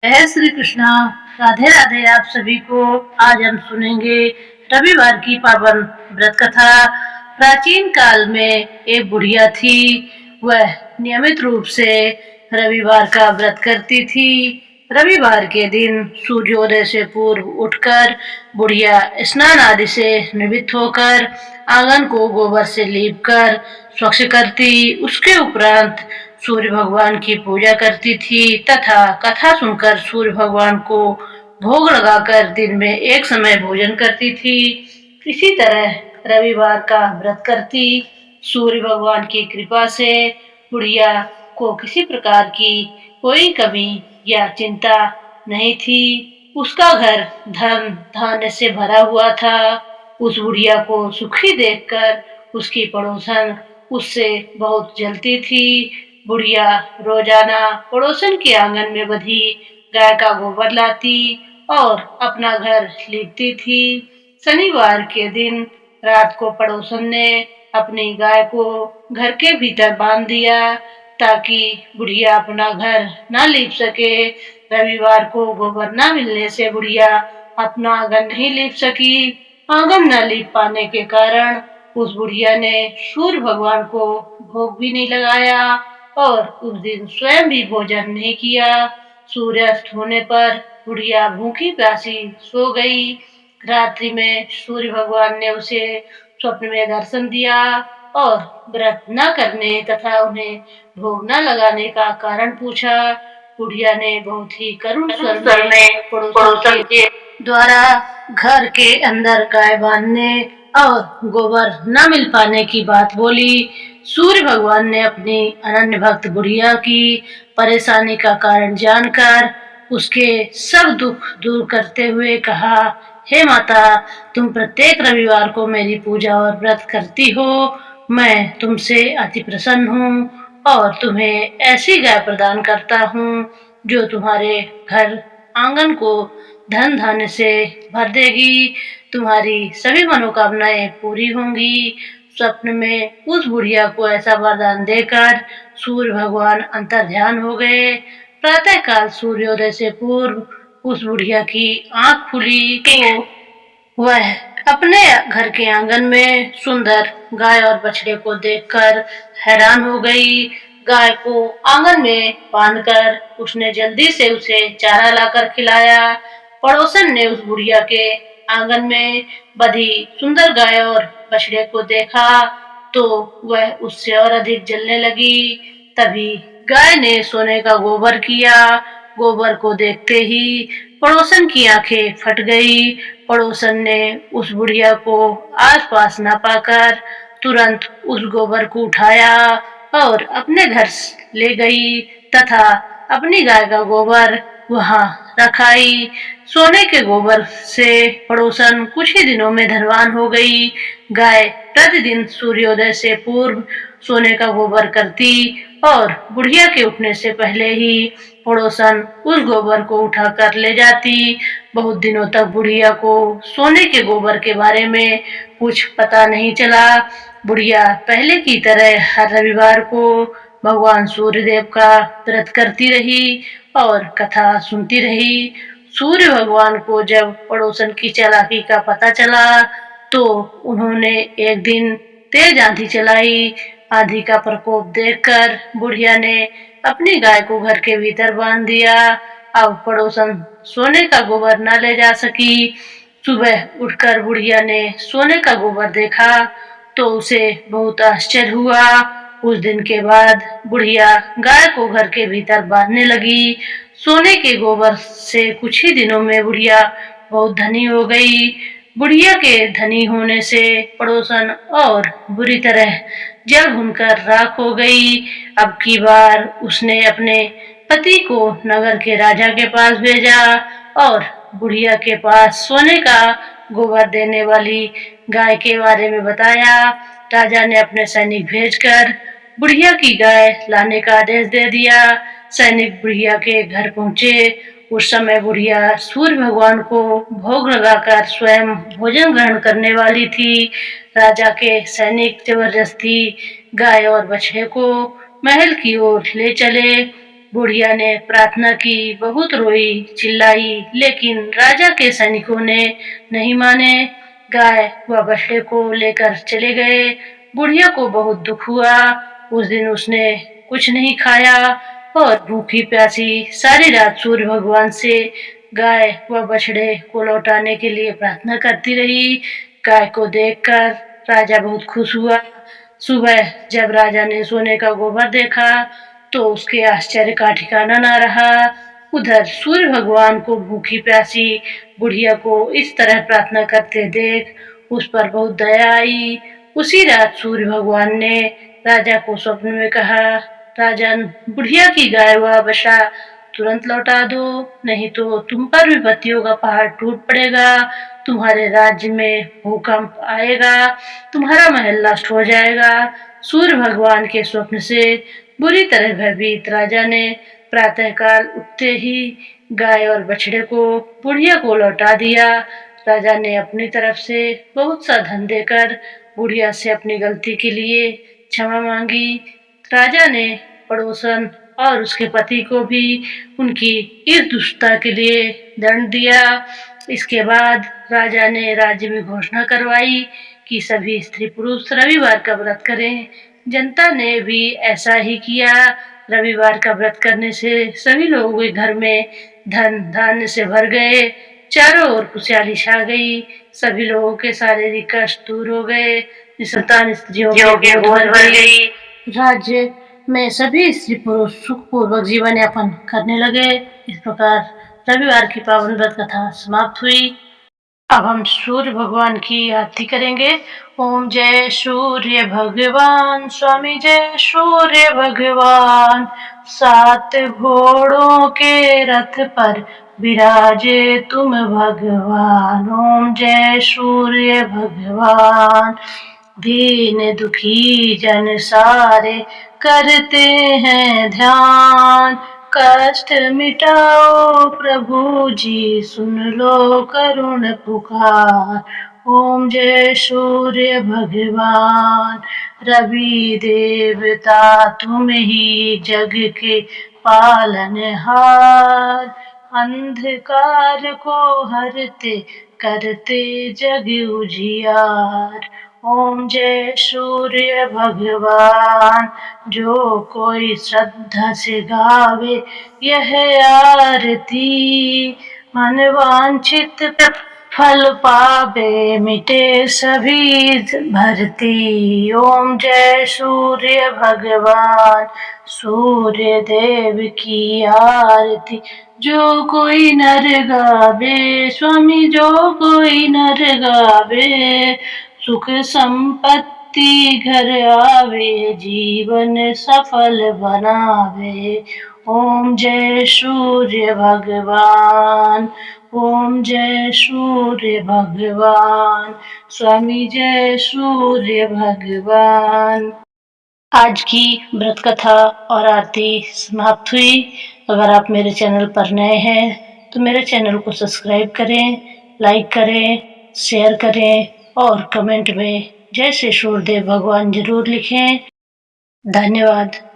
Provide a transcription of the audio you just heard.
जय श्री कृष्णा। राधे राधे आप सभी को। आज हम सुनेंगे रविवार की पावन व्रत कथा। प्राचीन काल में एक बुढ़िया थी। वह नियमित रूप से रविवार का व्रत करती थी। रविवार के दिन सूर्योदय से पूर्व उठकर बुढ़िया स्नान आदि से निवृत्त होकर आंगन को गोबर से लीपकर स्वच्छ करती। उसके उपरांत सूर्य भगवान की पूजा करती थी तथा कथा सुनकर सूर्य भगवान को भोग लगाकर दिन में एक समय भोजन करती थी। इसी तरह रविवार का व्रत करती। सूर्य भगवान की कृपा से बुढ़िया को किसी प्रकार की कोई कमी या चिंता नहीं थी। उसका घर धन धान्य से भरा हुआ था। उस बुढ़िया को सुखी देखकर उसकी पड़ोसन उससे बहुत जलती थी। बुढ़िया रोजाना पड़ोसन के आंगन में बंधी गाय का गोबर लाती और अपना घर लीपती थी। शनिवार के दिन रात को पड़ोसन ने अपनी गाय को घर के भीतर बांध दिया ताकि बुढ़िया अपना घर न लीप सके। रविवार को गोबर न मिलने से बुढ़िया अपना आंगन नहीं लीप सकी। आंगन न लीप पाने के कारण उस बुढ़िया ने सूर्य भगवान को भोग भी नहीं लगाया और उस दिन स्वयं भी भोजन नहीं किया। सूर्यास्त होने पर बुढ़िया भूखी प्यासी सो गई। रात्रि में सूर्य भगवान ने उसे स्वप्न में दर्शन दिया और व्रत न करने तथा उन्हें भोग न लगाने का कारण पूछा। बुढ़िया ने बहुत ही करुण स्वर में पड़ोसन के द्वारा घर के अंदर गाय बांधने और गोबर न मिल पाने की बात बोली। सूर्य भगवान ने अपनी अनन्य भक्त बुढ़िया की परेशानी का कारण जानकर उसके सब दुख दूर करते हुए कहा, हे माता, तुम प्रत्येक रविवार को मेरी पूजा और व्रत करती हो। मैं तुमसे अति प्रसन्न हूँ और तुम्हें ऐसी गाय प्रदान करता हूँ जो तुम्हारे घर आंगन को धन धान्य से भर देगी। तुम्हारी सभी मनोकामनाएं पूरी होंगी। स्वप्न में उस बुढ़िया को ऐसा वरदान देकर सूर्य भगवान अंतर्ध्यान हो गए। प्रातः काल सूर्योदय से पूर्व उस बुढ़िया की आंख खुली तो वह अपने घर के आंगन में सुंदर गाय और बछड़े को देखकर हैरान हो गई। गाय को आंगन में बांधकर उसने जल्दी से उसे चारा लाकर खिलाया। पड़ोसन ने उस बुढ़िया के आंगन में बंधी सुंदर गाय और बछड़े को देखा तो वह उससे और अधिक जलने लगी। तभी गाय ने सोने का गोबर किया। गोबर को देखते ही पड़ोसन की आंखें फट गई। पड़ोसन ने उस बुढ़िया को आसपास न पाकर तुरंत उस गोबर को उठाया और अपने घर ले गई तथा अपनी गाय का गोबर वहां रखाई। सोने के गोबर से पड़ोसन कुछ ही दिनों में धनवान हो गई। गाय प्रतिदिन सूर्योदय से पूर्व सोने का गोबर करती और बुढ़िया के उठने से पहले ही पड़ोसन उस गोबर को उठाकर ले जाती। बहुत दिनों तक बुढ़िया को सोने के गोबर के बारे में कुछ पता नहीं चला। बुढ़िया पहले की तरह हर रविवार को भगवान सूर्यदेव का व्रत करती रही और कथा सुनती रही। सूर्य भगवान को जब पड़ोसन की चालाकी का पता चला तो उन्होंने एक दिन तेज आंधी चलाई। आंधी का प्रकोप देखकर बुढ़िया ने अपनी गाय को घर के भीतर बांध दिया। अब पड़ोसन सोने का गोबर न ले जा सकी। सुबह उठकर बुढ़िया ने सोने का गोबर देखा तो उसे बहुत आश्चर्य हुआ। उस दिन के बाद बुढ़िया गाय को घर के भीतर बांधने लगी। सोने के गोबर से कुछ ही दिनों में बुढ़िया बहुत धनी हो गई। बुढ़िया के धनी होने से पड़ोसन और बुरी तरह जल भूनकर राख हो गई। अब की बार उसने अपने पति को नगर के राजा के पास भेजा और बुढ़िया के पास सोने का गोबर देने वाली गाय के बारे में बताया। राजा ने अपने सैनिक भेजकर बुढ़िया की गाय लाने का आदेश दे दिया। सैनिक बुढ़िया के घर पहुंचे। उस समय बुढ़िया सूर्य भगवान को भोग लगाकर स्वयं भोजन ग्रहण करने वाली थी। राजा के सैनिक जबरदस्ती गाय और बछड़े को महल की ओर ले चले। बुढ़िया ने प्रार्थना की, बहुत रोई, चिल्लाई, लेकिन राजा के सैनिकों ने नहीं माने। गाय व बछड़े को लेकर चले गए। बुढ़िया को बहुत दुख हुआ। उस दिन उसने कुछ नहीं खाया और भूखी प्यासी सारी रात सूर्य भगवान से गाय व बछड़े को लौटाने के लिए प्रार्थना करती रही। गाय को देखकर राजा बहुत खुश हुआ। सुबह जब राजा ने सोने का गोबर देखा तो उसके आश्चर्य का ठिकाना न रहा। उधर सूर्य भगवान को भूखी प्यासी बुढ़िया को इस तरह प्रार्थना करते देख उस पर बहुत दया आई। उसी रात सूर्य भगवान ने राजा को स्वप्न में कहा, राजन, बुढ़िया की गाय व बछड़ा तुरंत लौटा दो, नहीं तो तुम पर विपत्तियों का पहाड़ टूट पड़ेगा। तुम्हारे राज्य में भूकंप आएगा, तुम्हारा महल नष्ट हो जाएगा। सूर्य भगवान के स्वप्न से बुरी तरह भयभीत राजा ने प्रातःकाल उठते ही गाय और बछड़े को बुढ़िया को लौटा दिया। राजा ने अपनी तरफ से बहुत सा धन देकर बुढ़िया से अपनी गलती के लिए क्षमा मांगी। राजा ने पड़ोसन और उसके पति को भी उनकी इस दुष्टता के लिए दंड दिया। इसके बाद राजा ने राज्य में घोषणा करवाई कि सभी स्त्री पुरुष रविवार का व्रत करें। जनता ने भी ऐसा ही किया। रविवार का व्रत करने से सभी लोगों के घर में धन धान्य से भर गए। चारों ओर खुशहाली छा गई। सभी लोगों के शारीरिक कष्ट दूर हो गए। निसंतान स्त्रियों के गोद भर गई। राज्य में सभी स्त्री पुरुष सुखपूर्वक जीवन यापन करने लगे। इस प्रकार रविवार की पावन व्रत कथा समाप्त हुई। अब हम सूर्य भगवान की आरती करेंगे। ओम जय सूर्य भगवान, स्वामी जय सूर्य भगवान। 7 घोड़ों के रथ पर विराजे तुम भगवान। ओम जय सूर्य भगवान। दीन दुखी जन सारे करते हैं ध्यान। कष्ट मिटाओ प्रभु जी, सुन लो करुण पुकार। ओम जय सूर्य भगवान। रवि देवता तुम ही जग के पालनहार। अंधकार को हरते करते जग उजियार। ओम जय सूर्य भगवान। जो कोई श्रद्धा से गावे यह आरती, मन वांछित फल पावे, मिटे सभी भरती। ओम जय सूर्य भगवान। सूर्य देव की आरती जो कोई नर गावे, स्वामी जो कोई नर गावे, सुख संपत्ति घर आवे, जीवन सफल बनावे। ओम जय सूर्य भगवान। ओम जय सूर्य भगवान। स्वामी जय सूर्य भगवान। आज की व्रत कथा और आरती समाप्त हुई। अगर आप मेरे चैनल पर नए हैं तो मेरे चैनल को सब्सक्राइब करें, लाइक करें, शेयर करें और कमेंट में जय श्री सूर्यदेव भगवान जरूर लिखें। धन्यवाद।